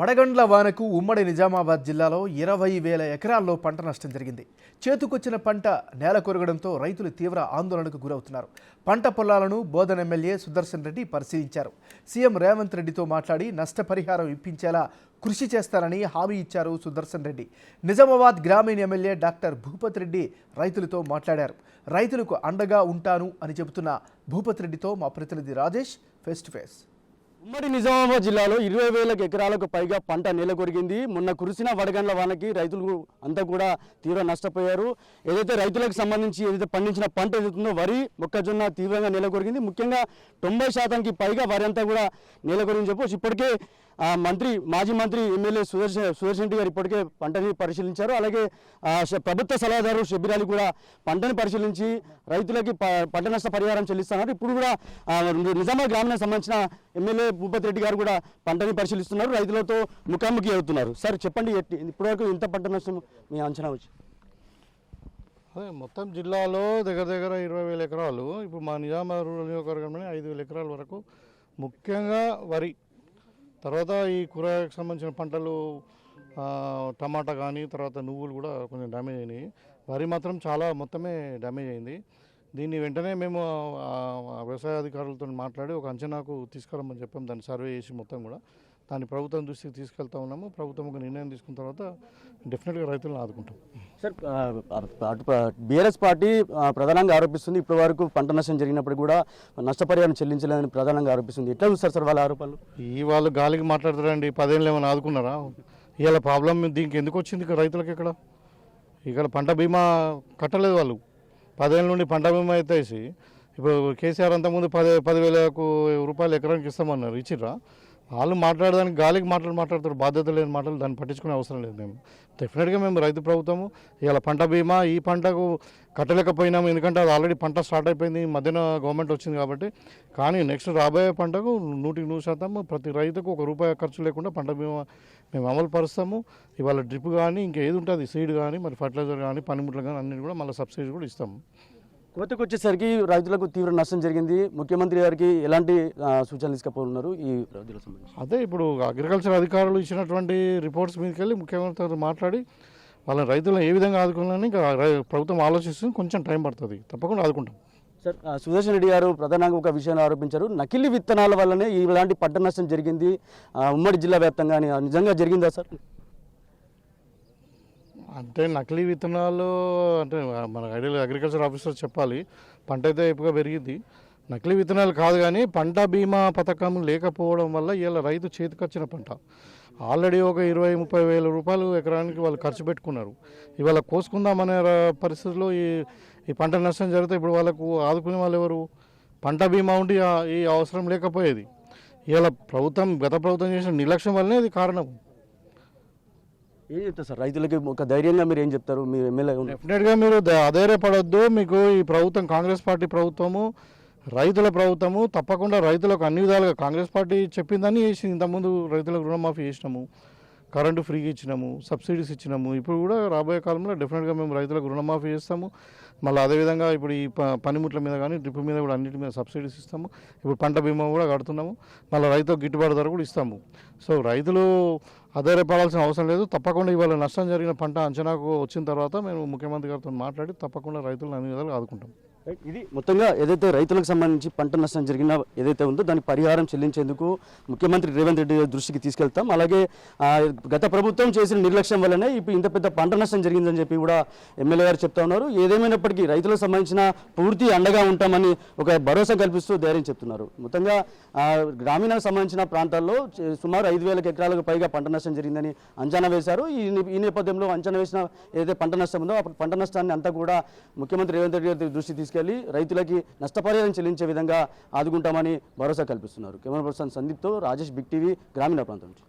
వడగండ్ల వానకు ఉమ్మడి నిజామాబాద్ జిల్లాలో 20,000 ఎకరాల్లో పంట నష్టం జరిగింది. చేతుకొచ్చిన పంట నేల కొరగడంతో రైతులు తీవ్ర ఆందోళనకు గురవుతున్నారు. పంట పొలాలను బోధన ఎమ్మెల్యే సుదర్శన్ రెడ్డి పరిశీలించారు. సీఎం రేవంత్ రెడ్డితో మాట్లాడి నష్టపరిహారం ఇప్పించేలా కృషి చేస్తారని హామీ ఇచ్చారు సుదర్శన్ రెడ్డి. నిజామాబాద్ గ్రామీణ ఎమ్మెల్యే డాక్టర్ భూపతి రెడ్డి రైతులతో మాట్లాడారు. రైతులకు అండగా ఉంటాను అని చెబుతున్న భూపతి రెడ్డితో మా ప్రతినిధి రాజేష్ ఫేస్ టు ఫేస్. ఉమ్మడి నిజామాబాద్ జిల్లాలో 20,000 ఎకరాలకు పైగా పంట నెలకొరిగింది. మొన్న కురిసిన వడగండ్ల వానకి రైతులు అంతా కూడా తీవ్ర నష్టపోయారు. ఏదైతే రైతులకు సంబంధించి ఏదైతే పండించిన పంట ఏదైతుందో వరి, మొక్కజొన్న తీవ్రంగా నెలకొరిగింది. ముఖ్యంగా 90% పైగా వరి అంతా కూడా నెలకొరిగింది చెప్పవచ్చు. ఇప్పటికే మాజీ మంత్రి ఎమ్మెల్యే సుదర్శన్ రెడ్డి గారు ఇప్పటికే పంటని పరిశీలించారు. అలాగే ప్రభుత్వ సలహాదారు షబ్బీర్ అలీ కూడా పంటని పరిశీలించి రైతులకి పంట నష్ట పరిహారం చెల్లిస్తున్నారు. ఇప్పుడు కూడా నిజామాబాద్ గ్రామానికి సంబంధించిన ఎమ్మెల్యే భూపతి రెడ్డి గారు కూడా పంటని పరిశీలిస్తున్నారు, రైతులతో ముఖాముఖి అవుతున్నారు. సార్ చెప్పండి, ఇప్పటివరకు ఇంత పంట నష్టం మీ అంచనా వచ్చి? అదే మొత్తం జిల్లాలో దగ్గర 20,000 ఎకరాలు, ఇప్పుడు మా నిజామాబాద్ రూరల్ నియోజకవర్గంలోనే 5,000 ఎకరాల వరకు ముఖ్యంగా వరి, తర్వాత ఈ కూరగాయలకు సంబంధించిన పంటలు టమాటా కానీ, తర్వాత నువ్వులు కూడా కొంచెం డ్యామేజ్ అయినాయి. వరి మాత్రం చాలా మొత్తమే డ్యామేజ్ అయింది. దీన్ని వెంటనే మేము వ్యవసాయ అధికారులతో మాట్లాడి ఒక అంచనాకు తీసుకురమ్మని చెప్పాము. దాన్ని సర్వే చేసి మొత్తం కూడా దాన్ని ప్రభుత్వం దృష్టికి తీసుకెళ్తా ఉన్నాము. ప్రభుత్వం ఒక నిర్ణయం తీసుకున్న తర్వాత డెఫినెట్గా రైతులను ఆదుకుంటాం. సార్, బీఆర్ఎస్ పార్టీ ప్రధానంగా ఆరోపిస్తుంది ఇప్పటి వరకు పంట నష్టం జరిగినప్పుడు కూడా నష్టపరిహారం చెల్లించలేదని ప్రధానంగా ఆరోపిస్తుంది. ఎట్లా చూస్తారు సార్ వాళ్ళ ఆరోపణలు? వాళ్ళు గాలికి మాట్లాడతారండి. 10 ఏళ్ళు ఏమైనా ఆదుకున్నారా? ఇవాళ ప్రాబ్లం దీనికి ఎందుకు వచ్చింది రైతులకు? ఇక్కడ పంట బీమా కట్టలేదు వాళ్ళు. 10 ఏళ్ళ నుండి పంట బీమా ఎత్తేసి ఇప్పుడు కేసీఆర్ అంతకుముందు 10,000 రూపాయలు ఎకరానికి ఇస్తామన్నారు, ఇచ్చిర్రా? వాళ్ళు మాట్లాడడానికి గాలికి మాట్లాడతారు, బాధ్యత లేని మాటలు. దాన్ని పట్టించుకునే అవసరం లేదు. మేము డెఫినెట్గా మేము రైతు ప్రభుత్వము. ఇవాళ పంట బీమా ఈ పంటకు కట్టలేకపోయినాము, ఎందుకంటే అది ఆల్రెడీ పంట స్టార్ట్ అయిపోయింది, మధ్యన గవర్నమెంట్ వచ్చింది కాబట్టి. కానీ నెక్స్ట్ రాబోయే పంటకు 100% ప్రతి రైతుకు ₹1 ఖర్చు లేకుండా పంట బీమా మేము అమలు పరుస్తాము. ఇవాళ డ్రిప్ కానీ ఇంకేది ఉంటుంది, సీడ్ కానీ, మరి ఫర్టిలైజర్ కానీ, పనిముట్లు కానీ అన్నిటి కూడా మళ్ళీ సబ్సిడీ కూడా ఇస్తాము. కోతకు వచ్చేసరికి రైతులకు తీవ్ర నష్టం జరిగింది. ముఖ్యమంత్రి గారికి ఎలాంటి సూచనలు తీసుకుపోతున్నారు ఈ రైతులకు సంబంధించి? అదే ఇప్పుడు అగ్రికల్చర్ అధికారులు ఇచ్చినటువంటి రిపోర్ట్స్ మీదకి వెళ్ళి ముఖ్యమంత్రితో మాట్లాడి వాళ్ళ రైతులను ఏ విధంగా ఆదుకోవాలని ఇంకా ప్రభుత్వం ఆలోచిస్తుంది. కొంచెం టైం పడుతుంది, తప్పకుండా ఆదుకుంటాం. సార్, సుదర్శన్ రెడ్డి గారు ప్రధానంగా ఒక విషయాన్ని ఆరోపించారు. నకిలీ విత్తనాల వల్లనే ఇలాంటి పంట నష్టం జరిగింది ఉమ్మడి జిల్లా వ్యాప్తంగా. నిజంగా జరిగిందా సార్? అంటే నకిలీ విత్తనాలు అంటే మన ఐడియల్ అగ్రికల్చర్ ఆఫీసర్ చెప్పాలి. పంట అయితే ఎక్కువగా పెరిగింది. నకిలీ విత్తనాలు కాదు, కానీ పంట బీమా పథకం లేకపోవడం వల్ల ఇలా రైతు చేతికొచ్చిన పంట ఆల్రెడీ ఒక 20-30 వేల రూపాయలు ఎకరానికి వాళ్ళు ఖర్చు పెట్టుకున్నారు. ఇవాళ కోసుకుందామనే పరిస్థితుల్లో ఈ పంట నష్టం జరిగితే ఇప్పుడు వాళ్ళకు ఆదుకునే వాళ్ళు ఎవరు? పంట బీమా ఉండి ఈ అవసరం లేకపోయేది. ఇవాళ గత ప్రభుత్వం చేసిన నిర్లక్ష్యం వల్లనే ఇది కారణం. ఏం చెప్తారు సార్ రైతులకి? ఒక ధైర్యంగా మీరు ఏం చెప్తారు? మీ ఎమ్మెల్యే డెఫినెట్గా మీరు అధైర్యపడొద్దు. మీకు ఈ ప్రభుత్వం కాంగ్రెస్ పార్టీ ప్రభుత్వము, రైతుల ప్రభుత్వము. తప్పకుండా రైతులకు అన్ని విధాలుగా కాంగ్రెస్ పార్టీ చెప్పిందని చేసింది. ఇంతకుముందు రైతులకు రుణమాఫీ చేసినాము, కరెంటు ఫ్రీగా ఇచ్చినాము, సబ్సిడీస్ ఇచ్చినాము. ఇప్పుడు కూడా రాబోయే కాలంలో డెఫినెట్గా మేము రైతులకు రుణమాఫీ చేస్తాము. మళ్ళీ అదేవిధంగా ఇప్పుడు ఈ పనిముట్ల మీద కానీ, డ్రిప్ మీద కూడా అన్నిటి మీద సబ్సిడీస్ ఇస్తాము. ఇప్పుడు పంట బీమా కూడా కడుతున్నాము. మళ్ళీ రైతులకు గిట్టుబాటు ధర కూడా ఇస్తాము. సో రైతులు అధైర్యపడాల్సిన అవసరం లేదు. తప్పకుండా ఇవాళ నష్టం జరిగిన పంట అంచనాకు వచ్చిన తర్వాత మేము ముఖ్యమంత్రి గారితో మాట్లాడి తప్పకుండా రైతులను అన్ని విధాలుగా ఆదుకుంటాం. ఇది మొత్తంగా ఏదైతే రైతులకు సంబంధించి పంట నష్టం జరిగిన ఏదైతే ఉందో దానికి పరిహారం చెల్లించేందుకు ముఖ్యమంత్రి రేవంత్ రెడ్డి దృష్టికి తీసుకెళ్తాం. అలాగే గత ప్రభుత్వం చేసిన నిర్లక్ష్యం వల్లనే ఇప్పుడు ఇంత పెద్ద పంట నష్టం జరిగిందని చెప్పి కూడా ఎమ్మెల్యే గారు చెప్తా ఉన్నారు. ఏదేమైనప్పటికీ రైతులకు సంబంధించిన పూర్తి అండగా ఉంటామని ఒక భరోసా కల్పిస్తూ ధైర్యం చెప్తున్నారు. మొత్తంగా గ్రామీణకు సంబంధించిన ప్రాంతాల్లో సుమారు 5,000 ఎకరాలకు పైగా పంట నష్టం జరిగిందని అంచనా వేశారు. ఈ నేపథ్యంలో అంచనా వేసిన ఏదైతే పంట నష్టం ఉందో ఆ పంట నష్టాన్ని అంతా కూడా ముఖ్యమంత్రి రేవంత్ రెడ్డి గారి దృష్టికి తీసుకెళ్లి రైతులకి నష్టపరిహారం చెల్లించే విధంగా ఆదుకుంటామని భరోసా కల్పిస్తున్నారు. కెమెరా పర్సన్ సందీప్తో రాజేష్, బిగ్ టీవీ, గ్రామీణ ప్రాంతం నుంచి.